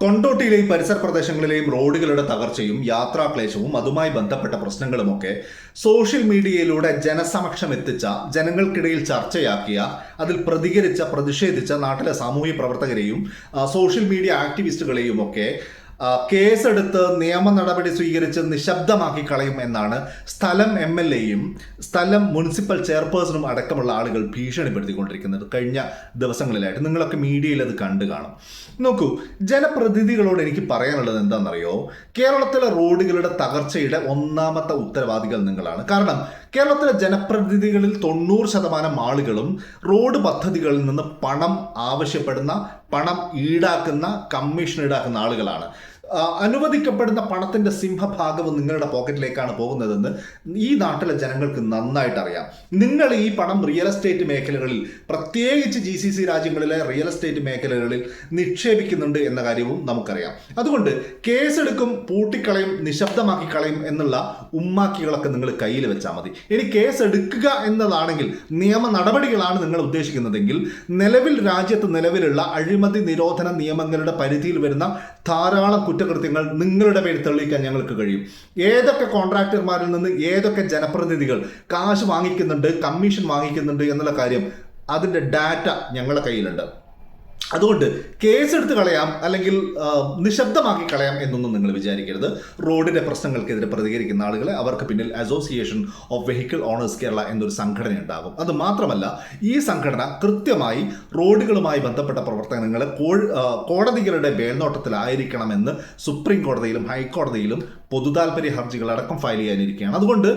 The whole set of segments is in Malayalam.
കൊണ്ടോട്ടിയിലെയും പരിസര പ്രദേശങ്ങളിലെയും റോഡുകളുടെ തകർച്ചയും യാത്രാക്ലേശവും അതുമായി ബന്ധപ്പെട്ട പ്രശ്നങ്ങളുമൊക്കെ സോഷ്യൽ മീഡിയയിലൂടെ ജനസമക്ഷം എത്തിച്ച, ജനങ്ങൾക്കിടയിൽ ചർച്ചയാക്കിയ, അതിൽ പ്രതിഷേധിച്ച നാട്ടിലെ സാമൂഹ്യ പ്രവർത്തകരെയും സോഷ്യൽ മീഡിയ ആക്ടിവിസ്റ്റുകളെയും ഒക്കെ കേസെടുത്ത് നിയമ നടപടി സ്വീകരിച്ച് നിശബ്ദമാക്കി കളയും എന്നാണ് സ്ഥലം MLA-യും സ്ഥലം മുനിസിപ്പൽ ചെയർപേഴ്സണും അടക്കമുള്ള ആളുകൾ ഭീഷണിപ്പെടുത്തിക്കൊണ്ടിരിക്കുന്നത് കഴിഞ്ഞ ദിവസങ്ങളിലായിട്ട്. നിങ്ങളൊക്കെ മീഡിയയിൽ അത് കണ്ടു കാണും. നോക്കൂ, ജനപ്രതിനിധികളോട് എനിക്ക് പറയാനുള്ളത് എന്താണെന്നറിയോ? കേരളത്തിലെ റോഡുകളുടെ തകർച്ചയുടെ ഒന്നാമത്തെ ഉത്തരവാദികൾ നിങ്ങളാണ്. കാരണം കേരളത്തിലെ ജനപ്രതിനിധികളിൽ 90% ആളുകളും റോഡ് പദ്ധതികളിൽ നിന്ന് പണം ആവശ്യപ്പെടുന്ന, പണം ഈടാക്കുന്ന, കമ്മീഷൻ ഈടാക്കുന്ന ആളുകളാണ്. അനുവദിക്കപ്പെടുന്ന പണത്തിന്റെ സിംഹഭാഗവും നിങ്ങളുടെ പോക്കറ്റിലേക്കാണ് പോകുന്നതെന്ന് ഈ നാട്ടിലെ ജനങ്ങൾക്ക് നന്നായിട്ട് അറിയാം. നിങ്ങൾ ഈ പണം റിയൽ എസ്റ്റേറ്റ് മേഖലകളിൽ, പ്രത്യേകിച്ച് GCC രാജ്യങ്ങളിലെ റിയൽ എസ്റ്റേറ്റ് മേഖലകളിൽ നിക്ഷേപിക്കുന്നുണ്ട് എന്ന കാര്യവും നമുക്കറിയാം. അതുകൊണ്ട് കേസെടുക്കും, പൂട്ടിക്കളയും, നിശബ്ദമാക്കി കളയും എന്നുള്ള ഉമ്മാക്കികളൊക്കെ നിങ്ങൾ കയ്യിൽ വെച്ചാൽ മതി. ഇനി കേസെടുക്കുക എന്നതാണെങ്കിൽ, നിയമ നടപടികളാണ് നിങ്ങൾ ഉദ്ദേശിക്കുന്നതെങ്കിൽ, രാജ്യത്ത് നിലവിലുള്ള അഴിമതി നിരോധന നിയമങ്ങളുടെ പരിധിയിൽ വരുന്ന ധാരാളം കുറ്റകൃത്യങ്ങൾ നിങ്ങളുടെ പേരിൽ തെളിയിക്കാൻ ഞങ്ങൾക്ക് കഴിയും. ഏതൊക്കെ കോൺട്രാക്ടർമാരിൽ നിന്ന് ഏതൊക്കെ ജനപ്രതിനിധികൾ കാശ് വാങ്ങിക്കുന്നുണ്ട്, കമ്മീഷൻ വാങ്ങിക്കുന്നുണ്ട് എന്നുള്ള കാര്യം, അതിൻ്റെ ഡാറ്റ ഞങ്ങളുടെ കയ്യിലുണ്ട്. അതുകൊണ്ട് കേസെടുത്ത് കളയാം, അല്ലെങ്കിൽ നിശബ്ദമാക്കി കളയാം എന്നൊന്നും നിങ്ങൾ വിചാരിക്കരുത്. റോഡിന്റെ പ്രശ്നങ്ങൾക്കെതിരെ പ്രതികരിക്കുന്ന ആളുകളെ, അവർക്ക് പിന്നിൽ Association of Vehicle Owners Kerala എന്നൊരു സംഘടന ഉണ്ടാകും. അത് മാത്രമല്ല, ഈ സംഘടന കൃത്യമായി റോഡുകളുമായി ബന്ധപ്പെട്ട പ്രവർത്തനങ്ങളെ കോടതികളുടെ മേൽനോട്ടത്തിലായിരിക്കണമെന്ന് സുപ്രീം കോടതിയിലും ഹൈക്കോടതിയിലും പൊതുതാൽപര്യ ഹർജികൾ അടക്കം ഫയൽ ചെയ്യാനിരിക്കുകയാണ്. അതുകൊണ്ട്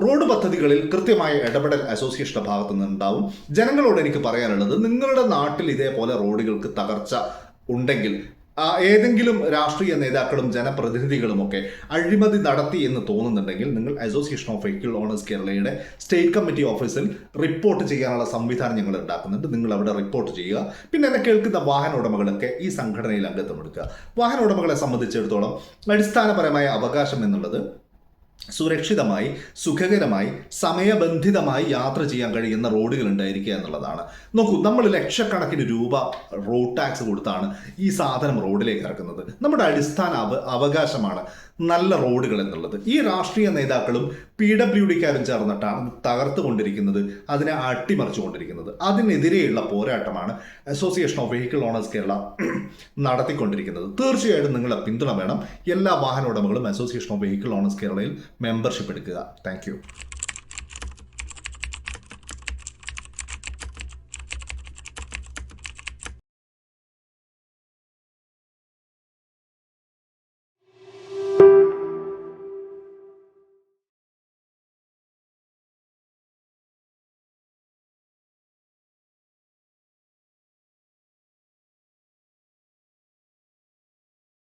റോഡ് പദ്ധതികളിൽ കൃത്യമായ ഇടപെടൽ അസോസിയേഷന്റെ ഭാഗത്തു നിന്നുണ്ടാവും. ജനങ്ങളോട് എനിക്ക് പറയാനുള്ളത്, നിങ്ങളുടെ നാട്ടിൽ ഇതേപോലെ റോഡുകൾക്ക് തകർച്ച ഉണ്ടെങ്കിൽ, ഏതെങ്കിലും രാഷ്ട്രീയ നേതാക്കളും ജനപ്രതിനിധികളുമൊക്കെ അഴിമതി നടത്തി എന്ന് തോന്നുന്നുണ്ടെങ്കിൽ, നിങ്ങൾ അസോസിയേഷൻ ഓഫ് വെഹിക്കിൾ ഓണേഴ്സ് കേരളയുടെ സ്റ്റേറ്റ് കമ്മിറ്റി ഓഫീസിൽ റിപ്പോർട്ട് ചെയ്യാനുള്ള സംവിധാനം ഞങ്ങൾ ഉണ്ടാക്കുന്നുണ്ട്. നിങ്ങൾ അവിടെ റിപ്പോർട്ട് ചെയ്യുക. പിന്നെ എന്നെ കേൾക്കുന്ന വാഹന ഉടമകളൊക്കെ ഈ സംഘടനയിൽ അംഗത്വമെടുക്കുക. വാഹന ഉടമകളെ സംബന്ധിച്ചിടത്തോളം അടിസ്ഥാനപരമായ അവകാശം എന്നുള്ളത് സുരക്ഷിതമായി, സുഖകരമായി, സമയബന്ധിതമായി യാത്ര ചെയ്യാൻ കഴിയുന്ന റോഡുകൾ ഉണ്ടായിരിക്കുക എന്നുള്ളതാണ്. നോക്കൂ, നമ്മൾ ലക്ഷക്കണക്കിന് രൂപ റോഡ് ടാക്സ് കൊടുത്താണ് ഈ സാധനം റോഡിലേക്ക് ഇറക്കുന്നത്. നമ്മുടെ അടിസ്ഥാന അവകാശമാണ് നല്ല റോഡുകൾ എന്നുള്ളത്. ഈ രാഷ്ട്രീയ നേതാക്കളും PWDക്കാരും ചേർന്നിട്ടാണ് തകർത്തുകൊണ്ടിരിക്കുന്നത്, അതിനെ അട്ടിമറിച്ചുകൊണ്ടിരിക്കുന്നത്. അതിനെതിരെയുള്ള പോരാട്ടമാണ് Association of Vehicle Owners Kerala നടത്തിക്കൊണ്ടിരിക്കുന്നത്. തീർച്ചയായിട്ടും നിങ്ങളുടെ പിന്തുണ വേണം. എല്ലാ വാഹന ഉടമകളും അസോസിയേഷൻ ഓഫ് വെഹിക്കിൾ ഓണേഴ്സ് കേരളയിൽ മെമ്പർഷിപ്പ് എടുക്കുക. താങ്ക്